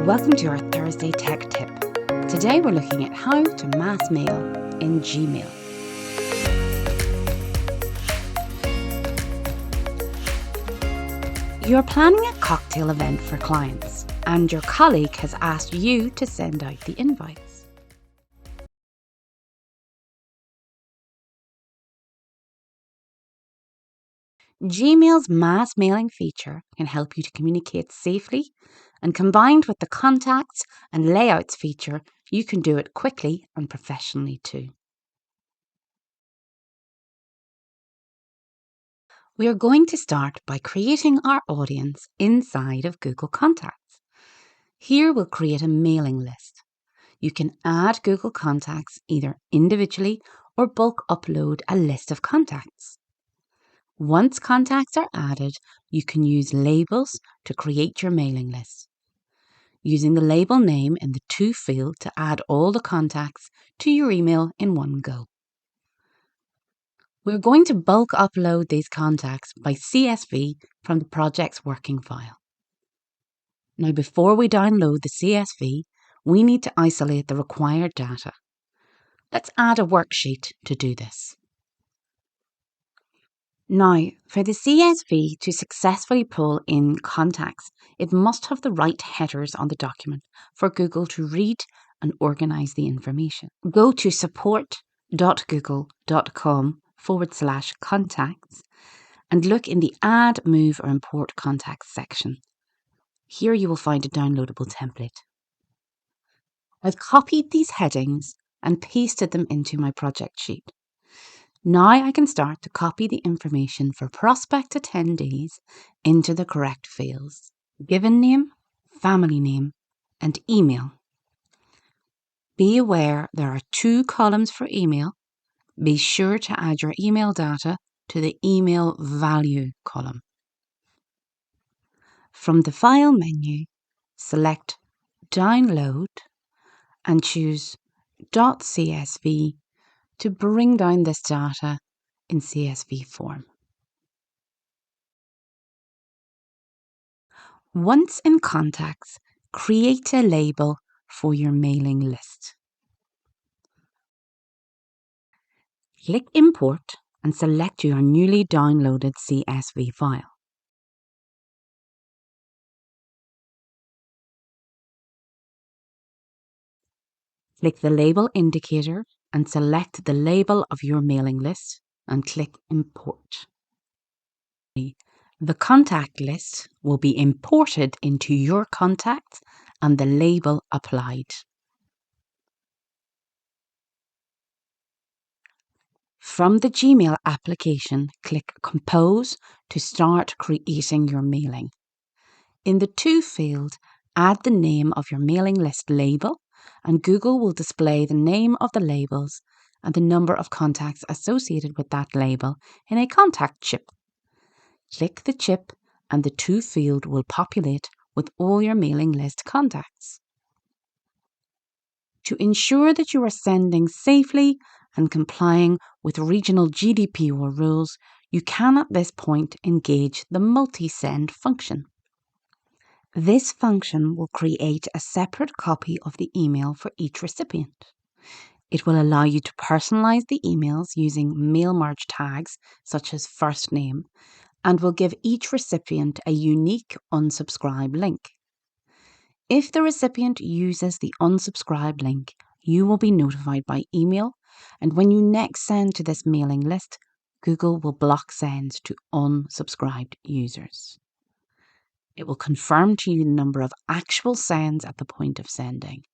Welcome to our Thursday Tech Tip. Today we're looking at how to mass mail in Gmail. You're planning a cocktail event for clients, and your colleague has asked you to send out the invites. Gmail's mass mailing feature can help you to communicate safely, and combined with the contacts and layouts feature, you can do it quickly and professionally too. We are going to start by creating our audience inside of Google Contacts. Here we'll create a mailing list. You can add Google Contacts either individually or bulk upload a list of contacts. Once contacts are added, you can use labels to create your mailing list. Using the label name in the To field to add all the contacts to your email in one go. We're going to bulk upload these contacts by CSV from the project's working file. Now, before we download the CSV, we need to isolate the required data. Let's add a worksheet to do this. Now, for the CSV to successfully pull in contacts, it must have the right headers on the document for Google to read and organise the information. Go to support.google.com/contacts and look in the Add, Move or Import Contacts section. Here you will find a downloadable template. I've copied these headings and pasted them into my project sheet. Now I can start to copy the information for prospect attendees into the correct fields: given name, family name, and email. Be aware there are 2 columns for email. Be sure to add your email data to the email value column. From the File menu, select Download and choose .csv to bring down this data in CSV form. Once in Contacts, create a label for your mailing list. Click Import and select your newly downloaded CSV file. Click the label indicator and select the label of your mailing list and click Import. The contact list will be imported into your contacts and the label applied. From the Gmail application, click Compose to start creating your mailing. In the To field, add the name of your mailing list label, and Google will display the name of the labels and the number of contacts associated with that label in a contact chip. Click the chip and the To field will populate with all your mailing list contacts. To ensure that you are sending safely and complying with regional GDPR rules, you can at this point engage the Multisend function. This function will create a separate copy of the email for each recipient. It will allow you to personalize the emails using mail merge tags such as first name, and will give each recipient a unique unsubscribe link. If the recipient uses the unsubscribe link, you will be notified by email, and when you next send to this mailing list, Google will block sends to unsubscribed users. It will confirm to you the number of actual sends at the point of sending.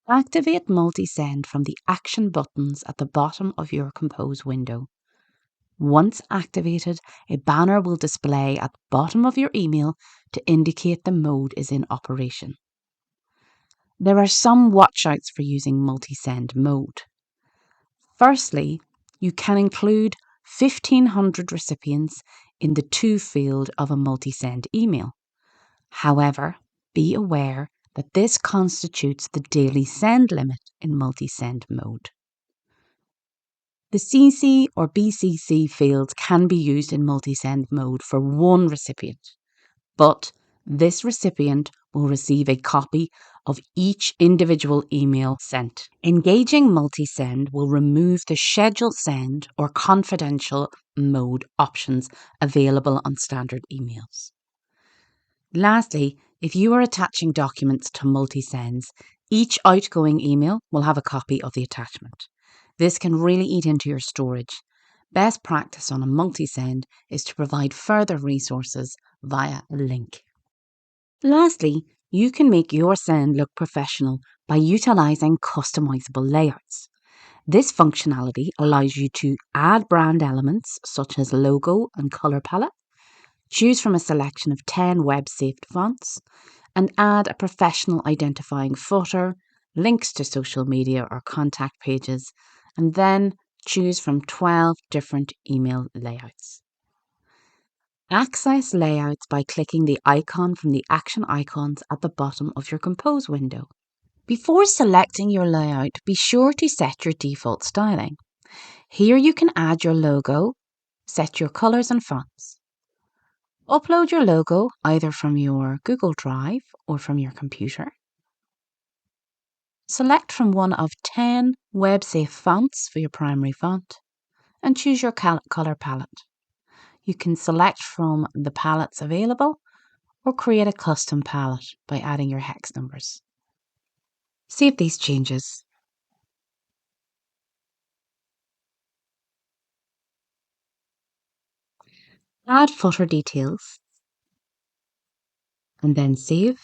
Activate Multisend from the action buttons at the bottom of your Compose window. Once activated, a banner will display at the bottom of your email to indicate the mode is in operation. There are some watchouts for using Multisend mode. Firstly, you can include 1,500 recipients in the To field of a Multisend email. However, be aware that this constitutes the daily send limit in Multisend mode. The CC or BCC fields can be used in Multisend mode for 1 recipient, but this recipient will receive a copy of each individual email sent. Engaging Multisend will remove the scheduled send or confidential mode options available on standard emails. Lastly, if you are attaching documents to Multisends, each outgoing email will have a copy of the attachment. This can really eat into your storage. Best practice on a Multisend is to provide further resources via a link. Lastly, you can make your send look professional by utilising customizable layouts. This functionality allows you to add brand elements such as logo and colour palette, choose from a selection of 10 web-saved fonts, and add a professional identifying footer, links to social media or contact pages, and then choose from 12 different email layouts. Access layouts by clicking the icon from the action icons at the bottom of your Compose window. Before selecting your layout, be sure to set your default styling. Here you can add your logo, set your colours and fonts. Upload your logo either from your Google Drive or from your computer. Select from one of 10 web-safe fonts for your primary font and choose your colour palette. You can select from the palettes available or create a custom palette by adding your hex numbers. Save these changes. Add footer details and then save,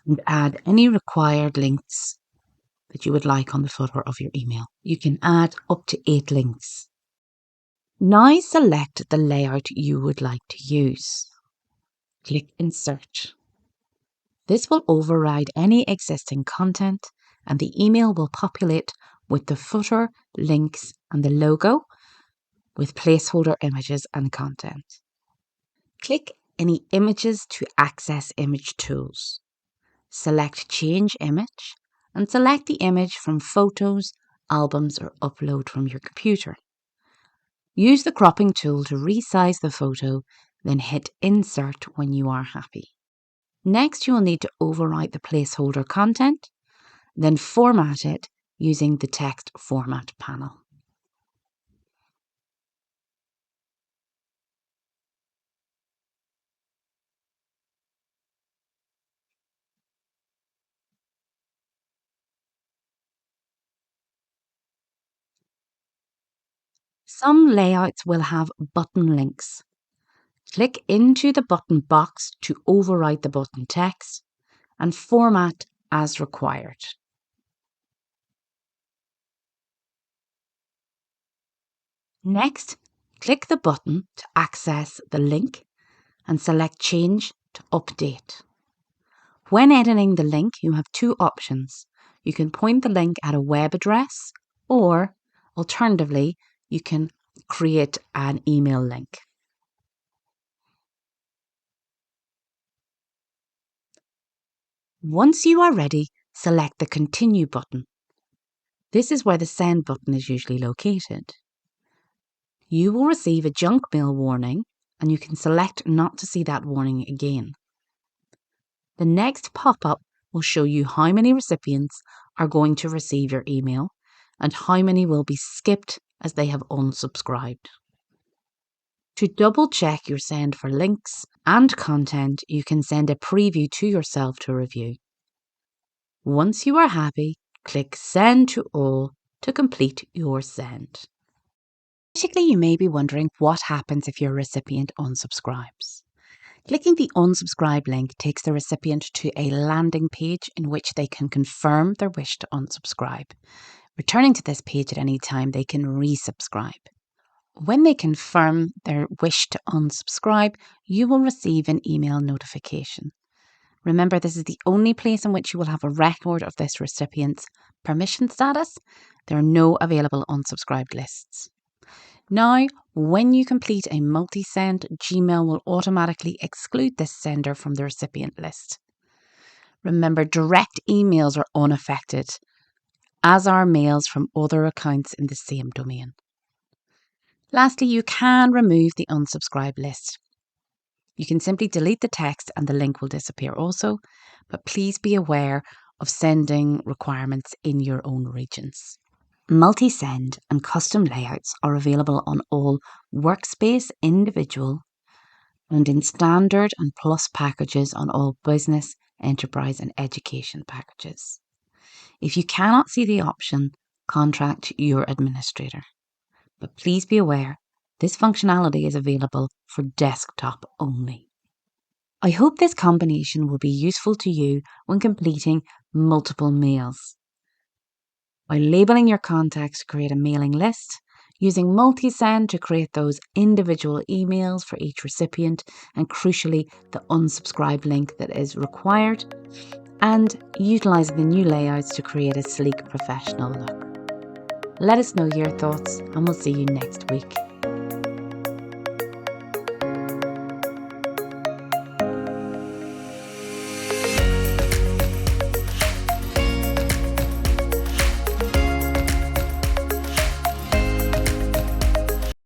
and add any required links that you would like on the footer of your email. You can add up to 8 links. Now select the layout you would like to use. Click Insert. This will override any existing content and the email will populate with the footer, links and the logo with placeholder images and content. Click any images to access image tools. Select Change Image and select the image from Photos, Albums or Upload from your computer. Use the cropping tool to resize the photo, then hit Insert when you are happy. Next, you will need to overwrite the placeholder content, then format it using the Text Format panel. Some layouts will have button links. Click into the button box to overwrite the button text and format as required. Next, click the button to access the link and select Change to Update. When editing the link, you have 2 options. You can point the link at a web address, or alternatively, you can create an email link. Once you are ready, select the Continue button. This is where the Send button is usually located. You will receive a junk mail warning, and you can select not to see that warning again. The next pop-up will show you how many recipients are going to receive your email and how many will be skipped as they have unsubscribed. To double check your send for links and content, you can send a preview to yourself to review. Once you are happy, click Send to All to complete your send. Basically, you may be wondering what happens if your recipient unsubscribes. Clicking the unsubscribe link takes the recipient to a landing page in which they can confirm their wish to unsubscribe. Returning to this page at any time, they can resubscribe. When they confirm their wish to unsubscribe, you will receive an email notification. Remember, this is the only place in which you will have a record of this recipient's permission status. There are no available unsubscribed lists. Now, when you complete a multi-send, Gmail will automatically exclude this sender from the recipient list. Remember, direct emails are unaffected, as are mails from other accounts in the same domain. Lastly, you can remove the unsubscribed list. You can simply delete the text and the link will disappear also, but please be aware of sending requirements in your own regions. Multisend and custom layouts are available on all Workspace individual and in standard and plus packages on all business, enterprise and education packages. If you cannot see the option, contact your administrator. But please be aware, this functionality is available for desktop only. I hope this combination will be useful to you when completing multiple mails. By labeling your contacts to create a mailing list, using Multisend to create those individual emails for each recipient, and crucially, the unsubscribe link that is required, and utilising the new layouts to create a sleek professional look. Let us know your thoughts and we'll see you next week.